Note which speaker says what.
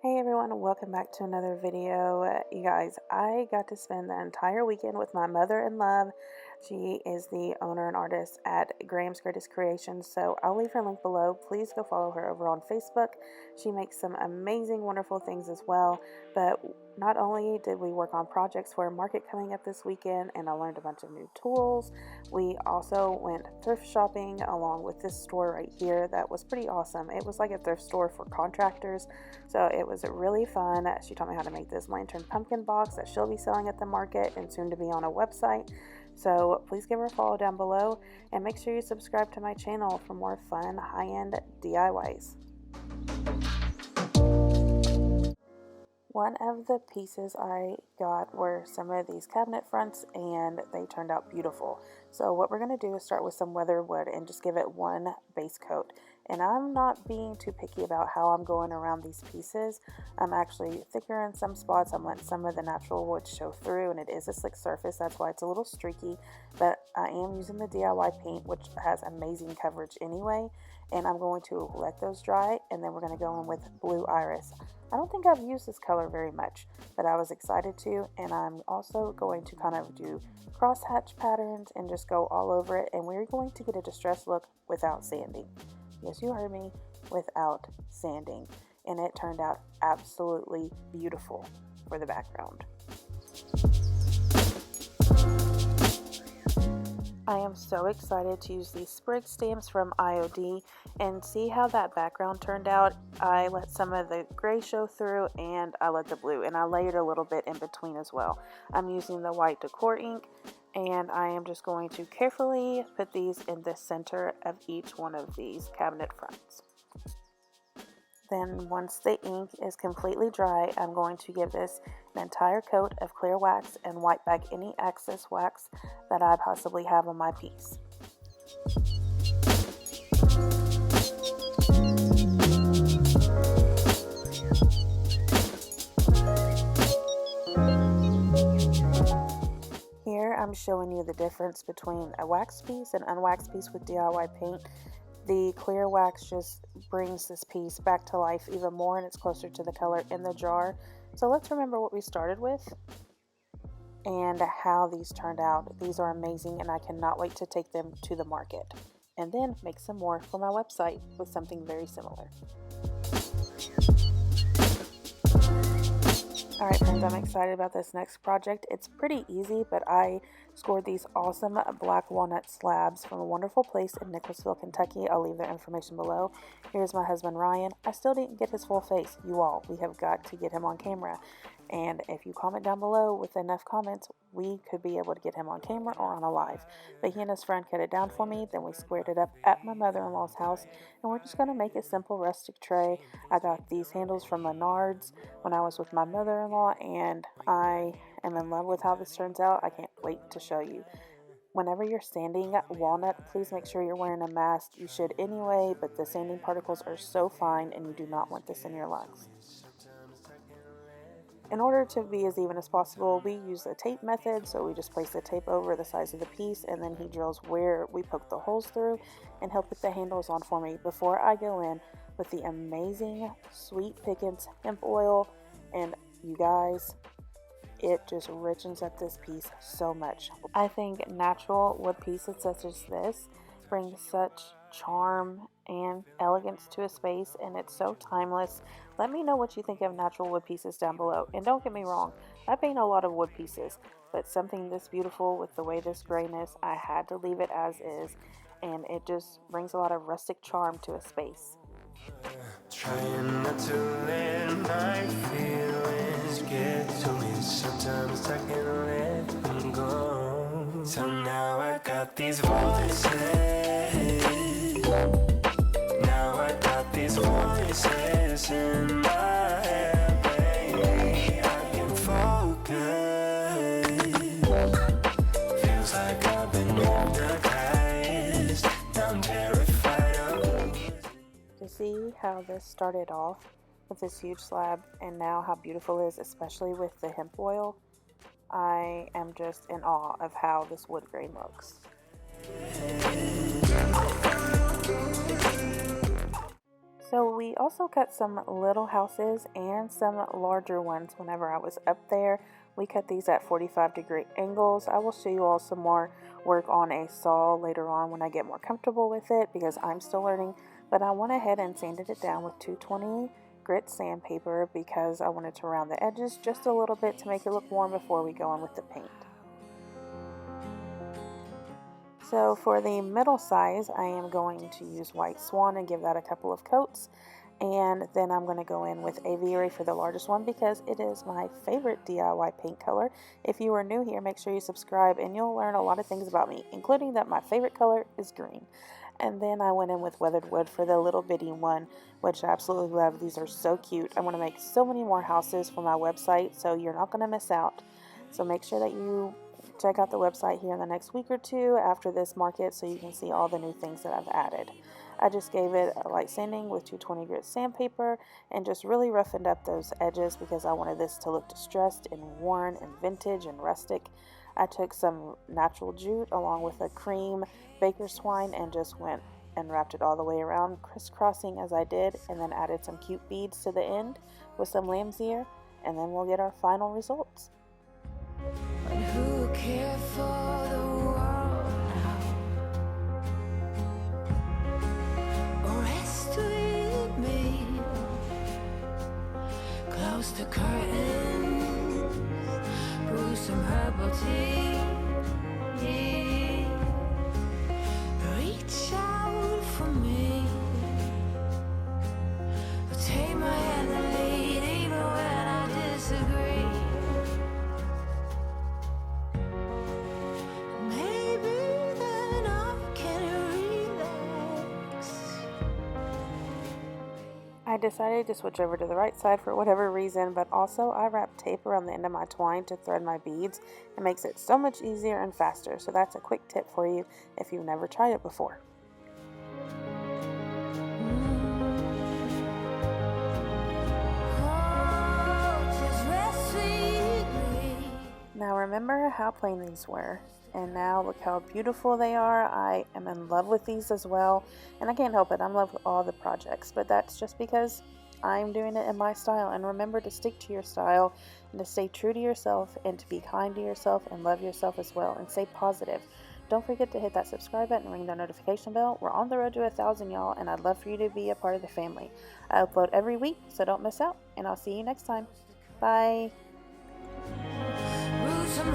Speaker 1: Hey everyone, welcome back to another video. You guys, I got to spend the entire weekend with my mother-in-law. She is the owner and artist at Graham's Greatest Creations, so I'll leave her link below. Please go follow her over on Facebook. She makes some amazing, wonderful things as well. But not only did we work on projects for a market coming up this weekend, and I learned a bunch of new tools, we also went thrift shopping along with this store right here that was pretty awesome. It was like a thrift store for contractors. So it was really fun. She taught me how to make this lantern pumpkin box that she'll be selling at the market and soon to be on a website. So please give her a follow down below and make sure you subscribe to my channel for more fun high-end DIYs. One of the pieces I got were some of these cabinet fronts, and they turned out beautiful. So what we're going to do is start with some weathered wood and just give it one base coat. And I'm not being too picky about how I'm going around these pieces. I'm actually thicker in some spots. I'm letting some of the natural wood show through, and it is a slick surface. That's why it's a little streaky. But I am using the DIY paint, which has amazing coverage anyway. And I'm going to let those dry, and then we're going to go in with Blue Iris. I don't think I've used this color very much, but I was excited to, and I'm also going to kind of do crosshatch patterns and just go all over it, and we're going to get a distressed look without sanding. Yes, you heard me, without sanding, and it turned out absolutely beautiful for the background. I am so excited to use these Sprigs stamps from IOD and see how that background turned out. I let some of the gray show through, and I let the blue, and I layered a little bit in between as well. I'm using the white Decor ink, and I am just going to carefully put these in the center of each one of these cabinet fronts. Then once the ink is completely dry, I'm going to give this an entire coat of clear wax and wipe back any excess wax that I possibly have on my piece. Here I'm showing you the difference between a wax piece and unwaxed piece with DIY paint. The clear wax just brings this piece back to life even more, and it's closer to the color in the jar. So let's remember what we started with and how these turned out. These are amazing, and I cannot wait to take them to the market and then make some more for my website with something very similar. Alright friends, I'm excited about this next project. It's pretty easy, but I scored these awesome black walnut slabs from a wonderful place in Nicholasville, Kentucky. I'll leave their information below. Here's my husband Ryan. I still didn't get his full face. You all, we have got to get him on camera. And if you comment down below with enough comments, we could be able to get him on camera or on a live. But he and his friend cut it down for me, then we squared it up at my mother-in-law's house, and we're just going to make a simple rustic tray. I got these handles from Menards when I was with my mother-in-law, and I am in love with how this turns out. I can't wait to show you. Whenever you're sanding walnut, please make sure you're wearing a mask. You should anyway, but the sanding particles are so fine, and you do not want this in your lungs. In order to be as even as possible, we use the tape method, so we just place the tape over the size of the piece, and then he drills where we poke the holes through, and he'll put the handles on for me before I go in with the amazing sweet Pickins hemp oil. And you guys, it just richens up this piece so much. I think natural wood pieces such as this bring such charm and elegance to a space, and it's so timeless. Let me know what you think of natural wood pieces down below. And don't get me wrong, I paint a lot of wood pieces, but something this beautiful with the way this grayness, I had to leave it as is, and it just brings a lot of rustic charm to a space.
Speaker 2: Trying not to let my feelings get to me. Sometimes I can't let them go. So now I got these voices. Now I got these voices in my head, baby. I can focus. Feels like I've been hypnotized. I'm terrified of.
Speaker 1: To see how this started off with this huge slab and now how beautiful it is, especially with the hemp oil, I am just in awe of how this wood grain looks. So we also cut some little houses and some larger ones whenever I was up there. We cut these at 45-degree angles. I will show you all some more work on a saw later on when I get more comfortable with it because I'm still learning. But I went ahead and sanded it down with 220 grit sandpaper because I wanted to round the edges just a little bit to make it look warm before we go in with the paint. So for the middle size, I am going to use white Swan and give that a couple of coats. And then I'm going to go in with Aviary for the largest one because it is my favorite DIY paint color. If you are new here, make sure you subscribe and you'll learn a lot of things about me, including that my favorite color is green. And then I went in with weathered wood for the little bitty one, which I absolutely love. These are so cute. I want to make so many more houses for my website, so you're not going to miss out. So make sure that you check out the website here in the next week or two after this market so you can see all the new things that I've added. I just gave it a light sanding with 220 grit sandpaper and just really roughened up those edges because I wanted this to look distressed and worn and vintage and rustic. I took some natural jute along with a cream baker's twine and just went and wrapped it all the way around, crisscrossing as I did, and then added some cute beads to the end with some lamb's ear, and then we'll get our final results.
Speaker 2: Who cared for the world now? Rest with me, close the curtains, brew some herbal tea, reach out for me, take my hand and lead even when I disagree.
Speaker 1: I decided to switch over to the right side for whatever reason, but also I wrapped tape around the end of my twine to thread my beads. It makes it so much easier and faster, so that's a quick tip for you if you've never tried it before. Now remember how plain these were, and now look how beautiful they are. I am in love with these as well, and I can't help it, I'm in love with all the projects, but that's just because I'm doing it in my style. And remember to stick to your style and to stay true to yourself and to be kind to yourself and love yourself as well and stay positive. Don't forget to hit that subscribe button and ring the notification bell. We're on the road to 1,000, y'all, and I'd love for you to be a part of the family. I upload every week, so don't miss out, and I'll see you next time. Bye.
Speaker 2: Some